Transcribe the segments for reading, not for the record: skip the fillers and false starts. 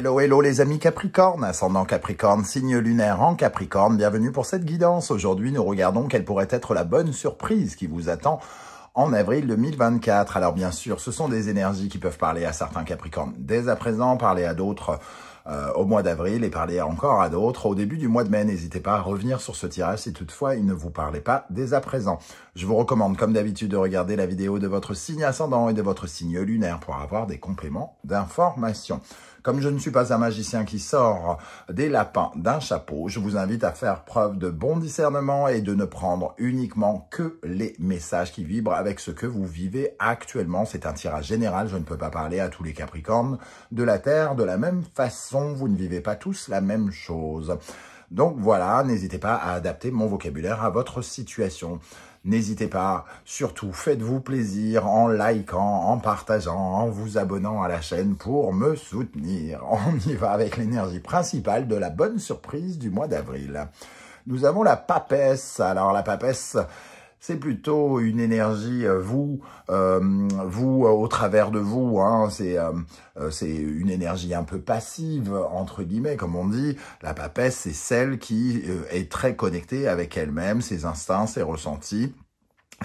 Hello, hello les amis Capricorne, ascendant Capricorne, signe lunaire en Capricorne, bienvenue pour cette guidance. Aujourd'hui, nous regardons quelle pourrait être la bonne surprise qui vous attend en avril 2024. Alors bien sûr, ce sont des énergies qui peuvent parler à certains Capricornes dès à présent, parler à d'autres au mois d'avril et parler encore à d'autres au début du mois de mai. N'hésitez pas à revenir sur ce tirage si toutefois il ne vous parlait pas dès à présent. Je vous recommande comme d'habitude de regarder la vidéo de votre signe ascendant et de votre signe lunaire pour avoir des compléments d'information. Comme je ne suis pas un magicien qui sort des lapins d'un chapeau, je vous invite à faire preuve de bon discernement et de ne prendre uniquement que les messages qui vibrent avec ce que vous vivez actuellement. C'est un tirage général, je ne peux pas parler à tous les Capricornes de la Terre de la même façon. Vous ne vivez pas tous la même chose. Donc voilà, n'hésitez pas à adapter mon vocabulaire à votre situation. N'hésitez pas, surtout faites-vous plaisir en likant, en partageant, en vous abonnant à la chaîne pour me soutenir. On y va avec l'énergie principale de la bonne surprise du mois d'avril. Nous avons la papesse. Alors la papesse, c'est plutôt une énergie, vous au travers de vous, hein, c'est une énergie un peu passive, entre guillemets, comme on dit. La papesse, c'est celle qui est très connectée avec elle-même, ses instincts, ses ressentis.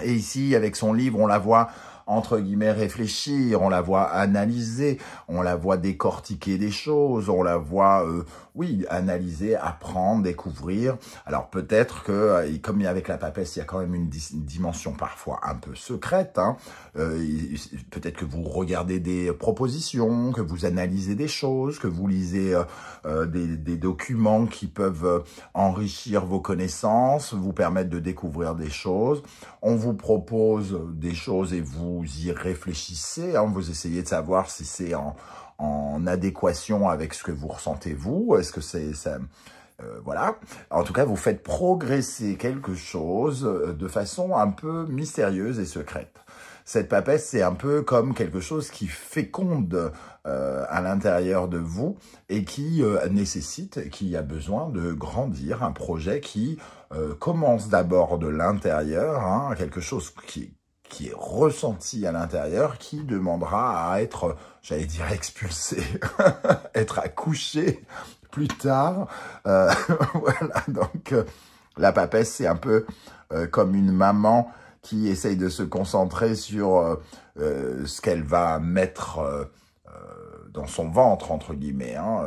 Et ici, avec son livre, on la voit entre guillemets réfléchir, on la voit analyser, on la voit décortiquer des choses, on la voit, oui, analyser, apprendre, découvrir. Alors peut-être que, comme avec la papesse, il y a quand même une dimension parfois un peu secrète, hein, peut-être que vous regardez des propositions, que vous analysez des choses, que vous lisez des documents qui peuvent enrichir vos connaissances, vous permettre de découvrir des choses. On vous propose des choses et vous y réfléchissez, hein, vous essayez de savoir si c'est en adéquation avec ce que vous ressentez vous, est-ce que c'est ça, voilà. En tout cas, vous faites progresser quelque chose de façon un peu mystérieuse et secrète. Cette papesse, c'est un peu comme quelque chose qui féconde à l'intérieur de vous et qui nécessite, qui a besoin de grandir, un projet qui commence d'abord de l'intérieur, hein, quelque chose qui est ressenti à l'intérieur, qui demandera à être, j'allais dire expulsé, être accouché plus tard. Voilà, donc la papesse, c'est un peu comme une maman qui essaye de se concentrer sur ce qu'elle va mettre dans son ventre, entre guillemets, hein,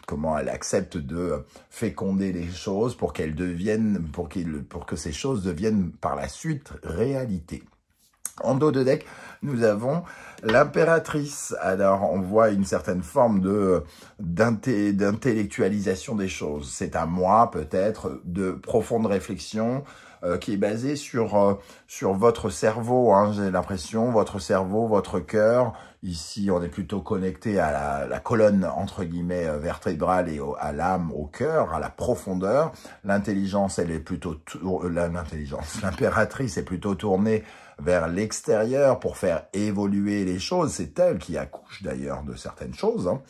comment elle accepte de féconder les choses pour qu'elles deviennent, pour que ces choses deviennent par la suite réalité. En dos de deck, nous avons l'impératrice. Alors, on voit une certaine forme d'intellectualisation des choses. C'est un mois, peut-être, de profonde réflexion qui est basée sur votre cerveau. Hein, j'ai l'impression, votre cerveau, votre cœur. Ici, on est plutôt connecté à la colonne, entre guillemets, vertébrale et à l'âme, au cœur, à la profondeur. L'intelligence, elle est plutôt... L'impératrice est plutôt tournée vers l'extérieur pour faire évoluer les choses. C'est elle qui accouche d'ailleurs de certaines choses. Hein.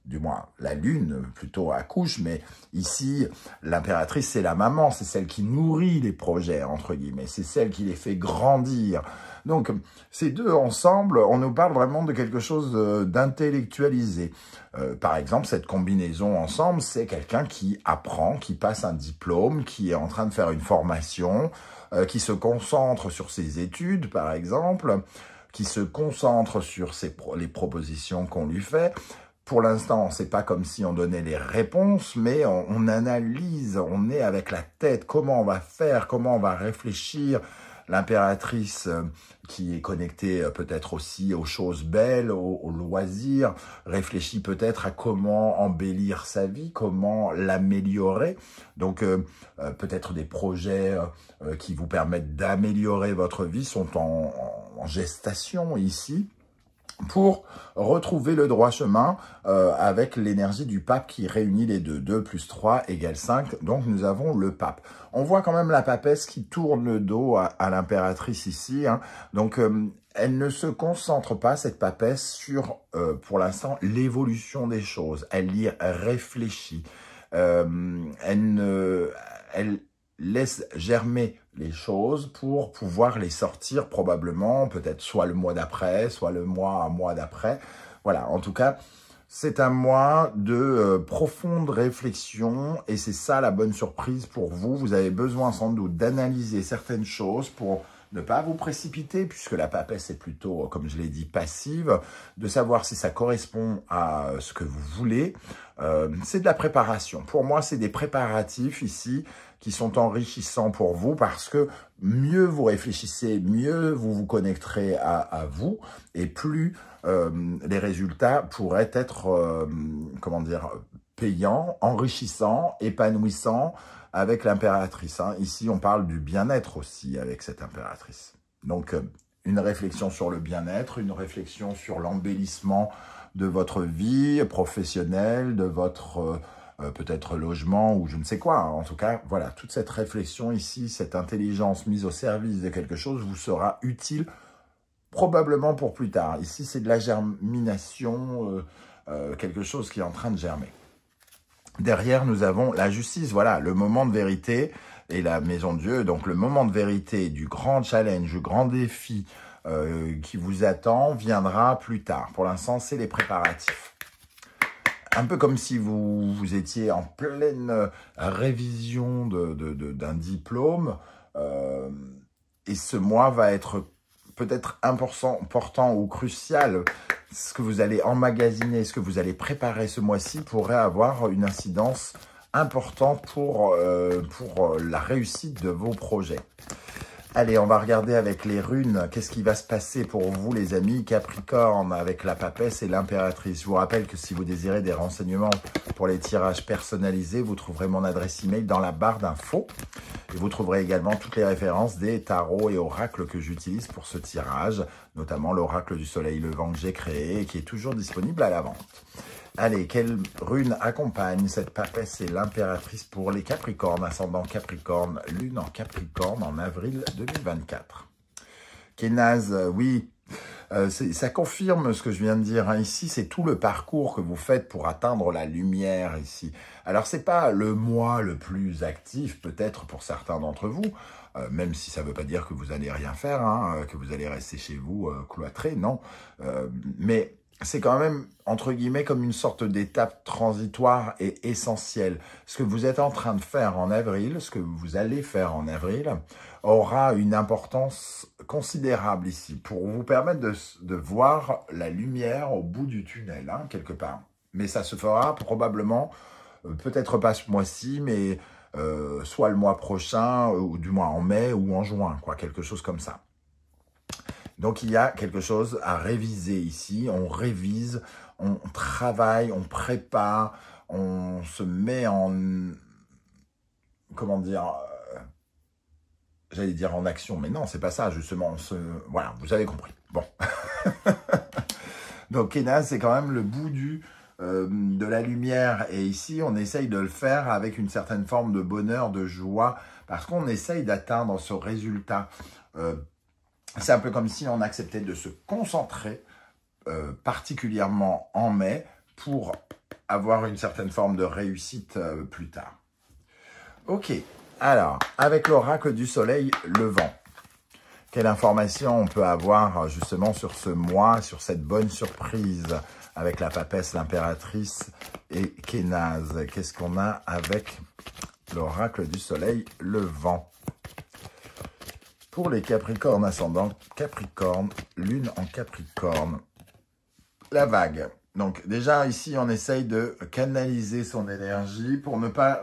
Du moins, la lune plutôt accouche, mais ici, l'impératrice, c'est la maman, c'est celle qui nourrit les projets, entre guillemets, c'est celle qui les fait grandir. Donc, ces deux ensemble, on nous parle vraiment de quelque chose d'intellectualisé. Par exemple, cette combinaison ensemble, c'est quelqu'un qui apprend, qui passe un diplôme, qui est en train de faire une formation, qui se concentre sur ses études, par exemple, qui se concentre sur les propositions qu'on lui fait. Pour l'instant, c'est pas comme si on donnait les réponses, mais on analyse, on est avec la tête, comment on va faire, comment on va réfléchir. L'impératrice qui est connectée peut-être aussi aux choses belles, aux loisirs, réfléchit peut-être à comment embellir sa vie, comment l'améliorer. Donc peut-être des projets qui vous permettent d'améliorer votre vie sont en gestation ici, pour retrouver le droit chemin avec l'énergie du pape qui réunit les deux. 2 plus 3 égale 5, donc nous avons le pape. On voit quand même la papesse qui tourne le dos à l'impératrice ici. Hein. Donc, elle ne se concentre pas, cette papesse, sur, pour l'instant, l'évolution des choses. Elle y réfléchit. Elle laisse germer les choses pour pouvoir les sortir probablement, peut-être soit le mois d'après, soit un mois d'après. Voilà, en tout cas, C'est un mois de profonde réflexion et c'est ça la bonne surprise pour vous. Vous avez besoin sans doute d'analyser certaines choses pour ne pas vous précipiter, puisque la papesse est plutôt, comme je l'ai dit, passive, de savoir si ça correspond à ce que vous voulez. C'est de la préparation. Pour moi, c'est des préparatifs ici qui sont enrichissants pour vous parce que mieux vous réfléchissez, mieux vous vous connecterez à vous et plus les résultats pourraient être, comment dire, payants, enrichissants, épanouissants, avec l'impératrice. Hein. Ici, on parle du bien-être aussi avec cette impératrice. Donc, une réflexion sur le bien-être, une réflexion sur l'embellissement de votre vie professionnelle, de votre peut-être logement ou je ne sais quoi. Hein. En tout cas, voilà, toute cette réflexion ici, cette intelligence mise au service de quelque chose vous sera utile probablement pour plus tard. Ici, c'est de la germination, quelque chose qui est en train de germer. Derrière, nous avons la justice, voilà, le moment de vérité et la maison de Dieu. Donc, le moment de vérité du grand challenge, du grand défi qui vous attend viendra plus tard. Pour l'instant, c'est les préparatifs. Un peu comme si vous étiez en pleine révision d'un diplôme. Et ce mois va être peut-être important ou crucial. Ce que vous allez emmagasiner, ce que vous allez préparer ce mois-ci pourrait avoir une incidence importante pour la réussite de vos projets. Allez, on va regarder avec les runes, qu'est-ce qui va se passer pour vous les amis Capricorne avec la papesse et l'impératrice. Je vous rappelle que si vous désirez des renseignements pour les tirages personnalisés, vous trouverez mon adresse email dans la barre d'infos. Et vous trouverez également toutes les références des tarots et oracles que j'utilise pour ce tirage, notamment l'oracle du soleil levant que j'ai créé et qui est toujours disponible à la vente. Allez, quelle rune accompagne cette papesse et l'impératrice pour les Capricornes, ascendant Capricorne, lune en Capricorne en avril 2024. Kénaz, oui, ça confirme ce que je viens de dire. Hein. Ici, c'est tout le parcours que vous faites pour atteindre la lumière ici. Alors, c'est pas le mois le plus actif, peut-être pour certains d'entre vous, même si ça ne veut pas dire que vous allez rien faire, hein, que vous allez rester chez vous cloîtré, non. Mais c'est quand même, entre guillemets, comme une sorte d'étape transitoire et essentielle. Ce que vous êtes en train de faire en avril, ce que vous allez faire en avril, aura une importance considérable ici pour vous permettre de voir la lumière au bout du tunnel, hein, quelque part. Mais ça se fera probablement, peut-être pas ce mois-ci, mais soit le mois prochain, ou du moins en mai ou en juin, quoi, quelque chose comme ça. Donc, il y a quelque chose à réviser ici. On révise, on travaille, on prépare, on se met en... Comment dire j'allais dire en action, mais non, c'est pas ça, justement. Voilà, vous avez compris. Bon. Donc, Kénaz, c'est quand même le bout de la lumière. Et ici, on essaye de le faire avec une certaine forme de bonheur, de joie, parce qu'on essaye d'atteindre ce résultat. C'est un peu comme si on acceptait de se concentrer, particulièrement en mai, pour avoir une certaine forme de réussite plus tard. Ok, alors, avec l'oracle du soleil levant, quelle information on peut avoir justement sur ce mois, sur cette bonne surprise avec la papesse, l'impératrice et Kénaz? Qu'est-ce qu'on a avec l'oracle du soleil levant? Pour les Capricornes ascendants, Capricorne, lune en Capricorne, la vague. Donc déjà ici, on essaye de canaliser son énergie pour ne pas,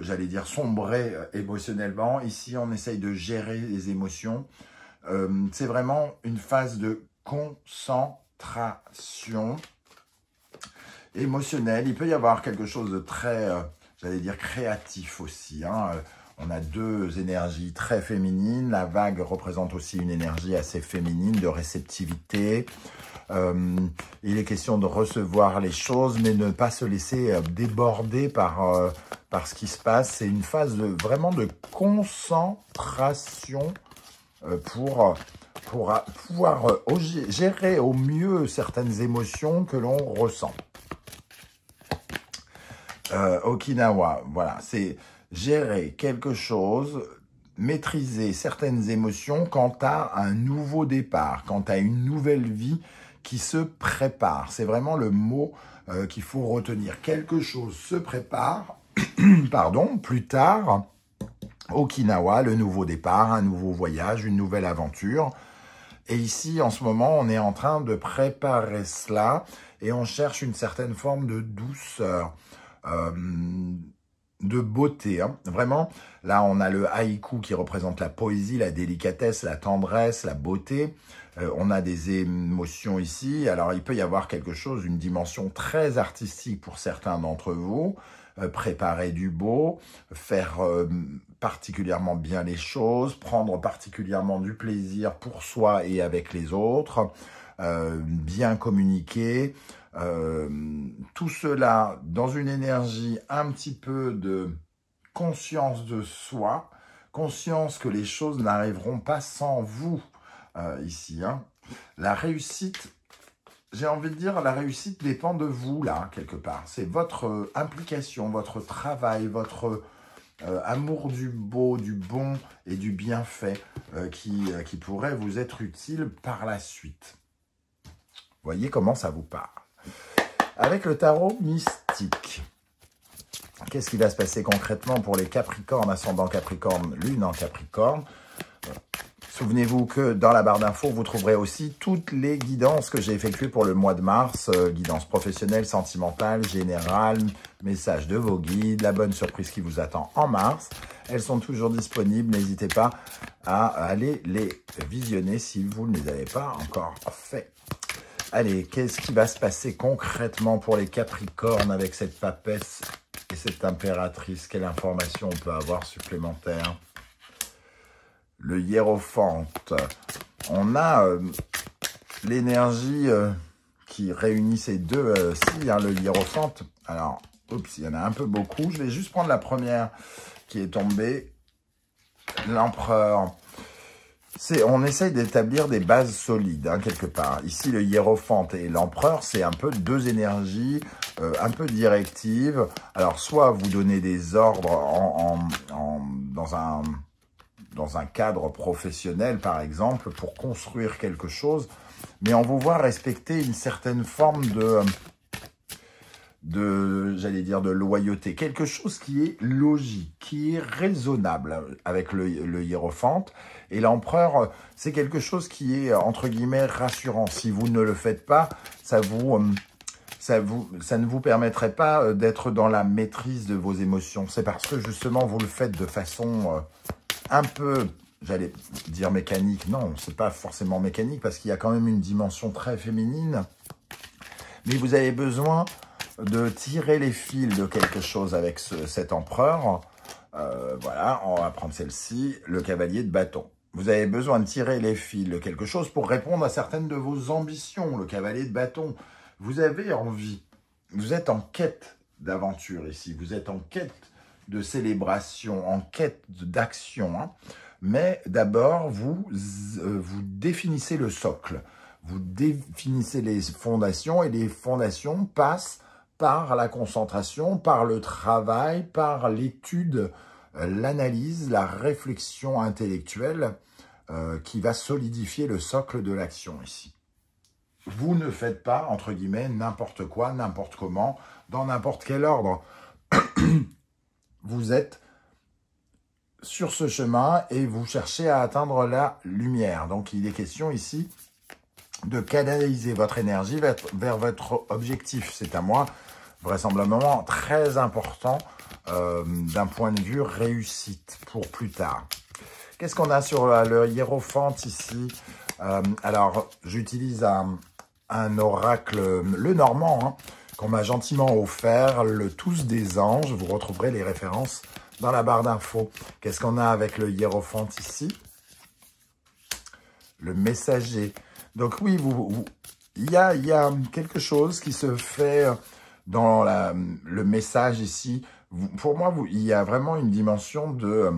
j'allais dire, sombrer émotionnellement. Ici, on essaye de gérer les émotions. C'est vraiment une phase de concentration émotionnelle. Il peut y avoir quelque chose de très, j'allais dire, créatif aussi, hein. On a deux énergies très féminines. La vague représente aussi une énergie assez féminine de réceptivité. Il est question de recevoir les choses, mais ne pas se laisser déborder par ce qui se passe. C'est une phase vraiment de concentration pour pouvoir gérer au mieux certaines émotions que l'on ressent. Okinawa, voilà, c'est gérer quelque chose maîtriser certaines émotions quant à un nouveau départ, quant à une nouvelle vie qui se prépare. C'est vraiment le mot qu'il faut retenir. Quelque chose se prépare, pardon, plus tard, Okinawa, le nouveau départ, un nouveau voyage, une nouvelle aventure. Et ici, en ce moment, on est en train de préparer cela et on cherche une certaine forme de douceur, de beauté. Hein. Vraiment, là, on a le haïku qui représente la poésie, la délicatesse, la tendresse, la beauté. On a des émotions ici. Alors, il peut y avoir quelque chose, une dimension très artistique pour certains d'entre vous. Préparer du beau, faire particulièrement bien les choses, prendre particulièrement du plaisir pour soi et avec les autres, bien communiquer, tout cela dans une énergie un petit peu de conscience de soi, conscience que les choses n'arriveront pas sans vous ici. Hein. La réussite, j'ai envie de dire, la réussite dépend de vous, là, quelque part. C'est votre implication, votre travail, votre amour du beau, du bon et du bienfait qui pourrait vous être utile par la suite. Voyez comment ça vous parle. Avec le tarot mystique, qu'est-ce qui va se passer concrètement pour les Capricornes, ascendant Capricorne, lune en Capricorne? Souvenez-vous que dans la barre d'infos, vous trouverez aussi toutes les guidances que j'ai effectuées pour le mois de mars. Guidance professionnelle, sentimentale, générale, message de vos guides, la bonne surprise qui vous attend en mars. Elles sont toujours disponibles. N'hésitez pas à aller les visionner si vous ne les avez pas encore fait. Allez, qu'est-ce qui va se passer concrètement pour les Capricornes avec cette papesse et cette impératrice? Quelle information on peut avoir supplémentaire? Le hiérophante. On a l'énergie qui réunit ces deux signes, hein, le hiérophante. Alors, oups, il y en a un peu beaucoup. Je vais juste prendre la première qui est tombée. L'empereur. On essaye d'établir des bases solides, hein, quelque part. Ici, le hiérophante et l'empereur, c'est un peu deux énergies, un peu directives. Alors, soit vous donnez des ordres dans un cadre professionnel, par exemple, pour construire quelque chose, mais on vous voit respecter une certaine forme j'allais dire, de loyauté. Quelque chose qui est logique, qui est raisonnable avec le hiérophante. Et l'empereur, c'est quelque chose qui est, entre guillemets, rassurant. Si vous ne le faites pas, ça ne vous permettrait pas d'être dans la maîtrise de vos émotions. C'est parce que, justement, vous le faites de façon un peu, j'allais dire mécanique. Non, c'est pas forcément mécanique parce qu'il y a quand même une dimension très féminine. Mais vous avez besoin de tirer les fils de quelque chose avec cet empereur. Voilà, on va prendre celle-ci, le cavalier de bâton. Vous avez besoin de tirer les fils de quelque chose pour répondre à certaines de vos ambitions, le cavalier de bâton. Vous avez envie, vous êtes en quête d'aventure ici, vous êtes en quête de célébration, en quête d'action. Hein. Mais d'abord, vous définissez le socle, vous définissez les fondations et les fondations passent par la concentration, par le travail, par l'étude, l'analyse, la réflexion intellectuelle qui va solidifier le socle de l'action ici. Vous ne faites pas, entre guillemets, n'importe quoi, n'importe comment, dans n'importe quel ordre. Vous êtes sur ce chemin et vous cherchez à atteindre la lumière. Donc, il est question ici de canaliser votre énergie vers votre objectif. C'est à moi, vraisemblablement, très important d'un point de vue réussite pour plus tard. Qu'est-ce qu'on a sur le hiérophante ici? Alors, j'utilise un oracle, le normand, hein, qu'on m'a gentiment offert, le Tous des anges. Vous retrouverez les références dans la barre d'infos. Qu'est-ce qu'on a avec le hiérophante ici? Le messager. Donc oui, il y a quelque chose qui se fait dans le message ici. Pour moi, il y a vraiment une dimension de...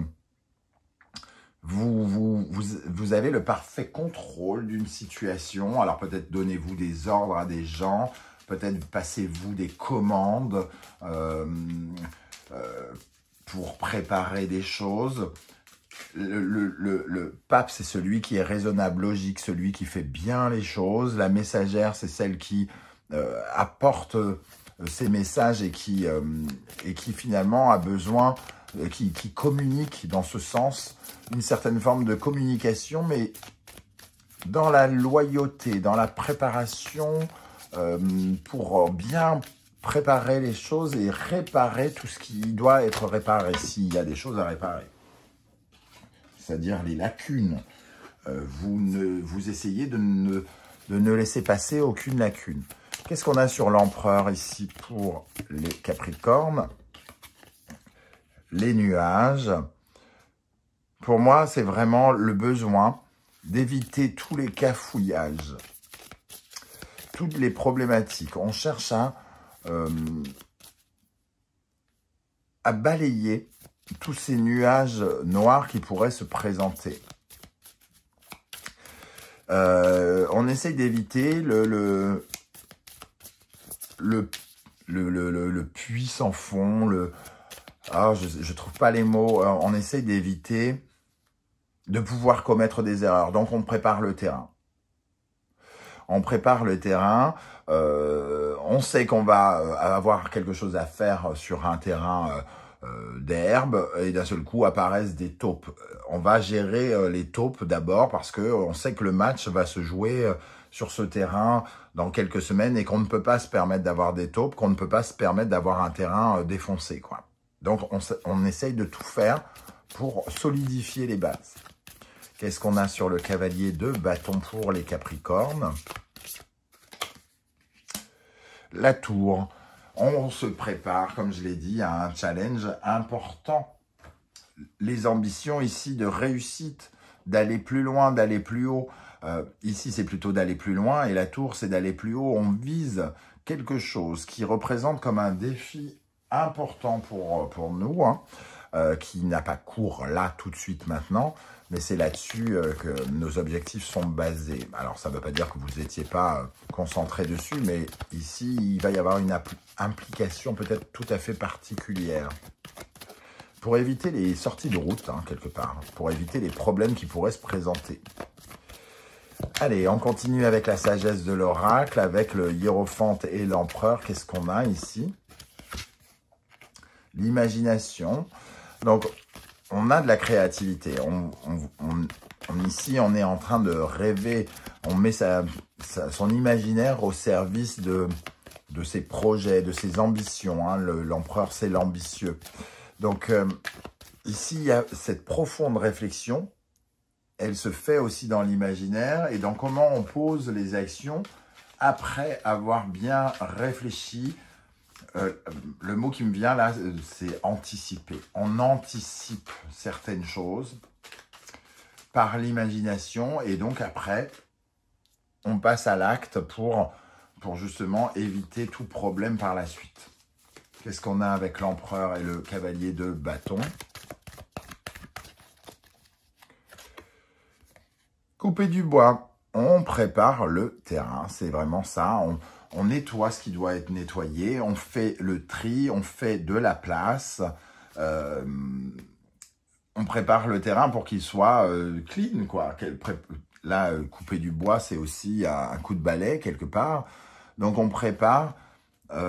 Vous avez le parfait contrôle d'une situation. Alors peut-être donnez-vous des ordres à des gens, peut-être passez-vous des commandes pour préparer des choses. Le pape, c'est celui qui est raisonnable, logique, celui qui fait bien les choses. La messagère, c'est celle qui apporte ces messages et qui finalement a besoin, qui communique dans ce sens, une certaine forme de communication, mais dans la loyauté, dans la préparation, pour bien préparer les choses et réparer tout ce qui doit être réparé, s'il y a des choses à réparer. C'est-à-dire les lacunes. Vous essayez de ne laisser passer aucune lacune. Qu'est-ce qu'on a sur l'empereur ici pour les Capricornes? Les nuages. Pour moi, c'est vraiment le besoin d'éviter tous les cafouillages, toutes les problématiques. On cherche à balayer tous ces nuages noirs qui pourraient se présenter. On essaye d'éviter le puits sans fond, je trouve pas les mots, on essaye d'éviter de pouvoir commettre des erreurs. Donc on prépare le terrain. On prépare le terrain, on sait qu'on va avoir quelque chose à faire sur un terrain d'herbe, et d'un seul coup apparaissent des taupes. On va gérer les taupes d'abord parce que on sait que le match va se jouer sur ce terrain dans quelques semaines et qu'on ne peut pas se permettre d'avoir des taupes, qu'on ne peut pas se permettre d'avoir un terrain défoncé, quoi. Donc on essaye de tout faire pour solidifier les bases. Qu'est-ce qu'on a sur le cavalier de bâton pour les Capricornes? La tour. On se prépare, comme je l'ai dit, à un challenge important. Les ambitions ici de réussite, d'aller plus loin, d'aller plus haut. Ici, c'est plutôt d'aller plus loin et la tour, c'est d'aller plus haut. On vise quelque chose qui représente comme un défi important pour nous, hein, qui n'a pas cours là, tout de suite, maintenant. Mais c'est là-dessus que nos objectifs sont basés. Alors, ça ne veut pas dire que vous n'étiez pas concentré dessus, mais ici, il va y avoir une implication peut-être tout à fait particulière. Pour éviter les sorties de route, hein, quelque part. Pour éviter les problèmes qui pourraient se présenter. Allez, on continue avec la sagesse de l'oracle, avec le hiérophante et l'empereur. Qu'est-ce qu'on a ici? L'imagination. Donc, on a de la créativité. Ici, on est en train de rêver. On met son imaginaire au service de ses projets, de ses ambitions. Hein. L'empereur, c'est l'ambitieux. Donc, ici, il y a cette profonde réflexion. Elle se fait aussi dans l'imaginaire et dans comment on pose les actions après avoir bien réfléchi. Le mot qui me vient là, c'est anticiper. On anticipe certaines choses par l'imagination et donc après, on passe à l'acte pour justement éviter tout problème par la suite. Qu'est-ce qu'on a avec l'empereur et le cavalier de bâton? Couper du bois. On prépare le terrain, c'est vraiment ça. On nettoie ce qui doit être nettoyé, on fait le tri, on fait de la place, on prépare le terrain pour qu'il soit clean, quoi. Là, couper du bois, c'est aussi un coup de balai, quelque part. Donc, on prépare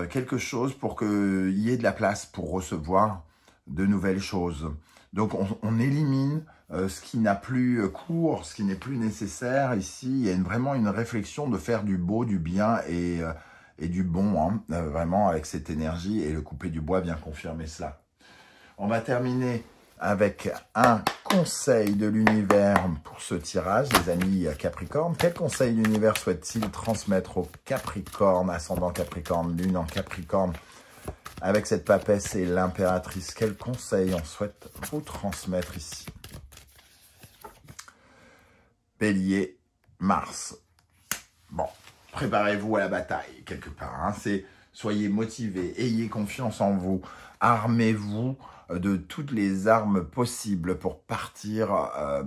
quelque chose pour qu'il y ait de la place pour recevoir de nouvelles choses. Donc, on élimine ce qui n'a plus cours, ce qui n'est plus nécessaire. Ici, il y a vraiment une réflexion de faire du beau, du bien et du bon, hein, vraiment avec cette énergie. Et le couper du bois vient confirmer cela. On va terminer avec un conseil de l'univers pour ce tirage, les amis Capricorne. Quel conseil l'univers souhaite-t-il transmettre aux Capricornes, ascendant Capricorne, lune en Capricorne? Avec cette papesse et l'impératrice, quel conseil on souhaite vous transmettre ici? Bélier, Mars. Bon, préparez-vous à la bataille, quelque part. Hein. Soyez motivés, ayez confiance en vous, armez-vous de toutes les armes possibles pour partir à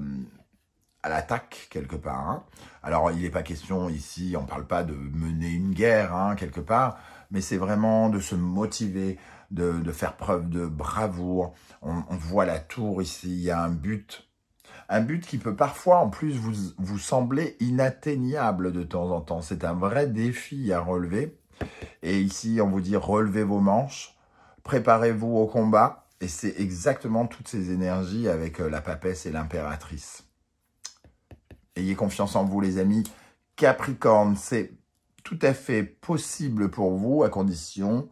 l'attaque, quelque part. Hein. Alors, il n'est pas question ici, on ne parle pas de mener une guerre, hein, quelque part, mais c'est vraiment de se motiver, de faire preuve de bravoure. On voit la tour ici, il y a un but Un but qui peut parfois, en plus, vous sembler inatteignable de temps en temps. C'est un vrai défi à relever. Et ici, on vous dit, relevez vos manches, préparez-vous au combat. Et c'est exactement toutes ces énergies avec la papesse et l'impératrice. Ayez confiance en vous, les amis. Capricorne, c'est tout à fait possible pour vous, à condition,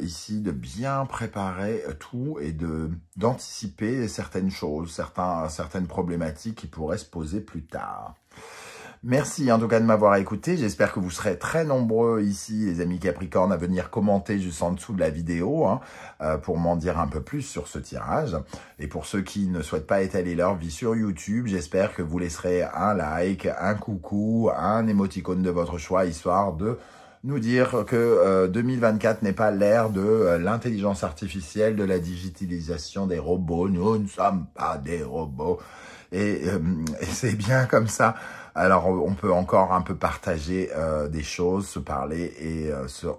ici, de bien préparer tout et d'anticiper certaines choses, certaines problématiques qui pourraient se poser plus tard. Merci en tout cas de m'avoir écouté. J'espère que vous serez très nombreux ici, les amis Capricorne, à venir commenter juste en dessous de la vidéo pour m'en dire un peu plus sur ce tirage. Et pour ceux qui ne souhaitent pas étaler leur vie sur YouTube, j'espère que vous laisserez un like, un coucou, un émoticône de votre choix, histoire de nous dire que 2024 n'est pas l'ère de l'intelligence artificielle, de la digitalisation des robots. Nous ne sommes pas des robots. Et c'est bien comme ça. Alors, on peut encore un peu partager des choses, se parler et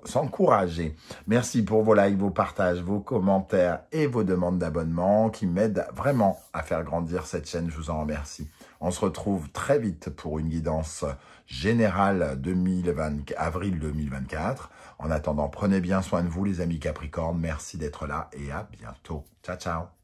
s'encourager. Merci pour vos likes, vos partages, vos commentaires et vos demandes d'abonnement qui m'aident vraiment à faire grandir cette chaîne. Je vous en remercie. On se retrouve très vite pour une guidance générale avril 2024. En attendant, prenez bien soin de vous, les amis Capricorne. Merci d'être là et à bientôt. Ciao, ciao.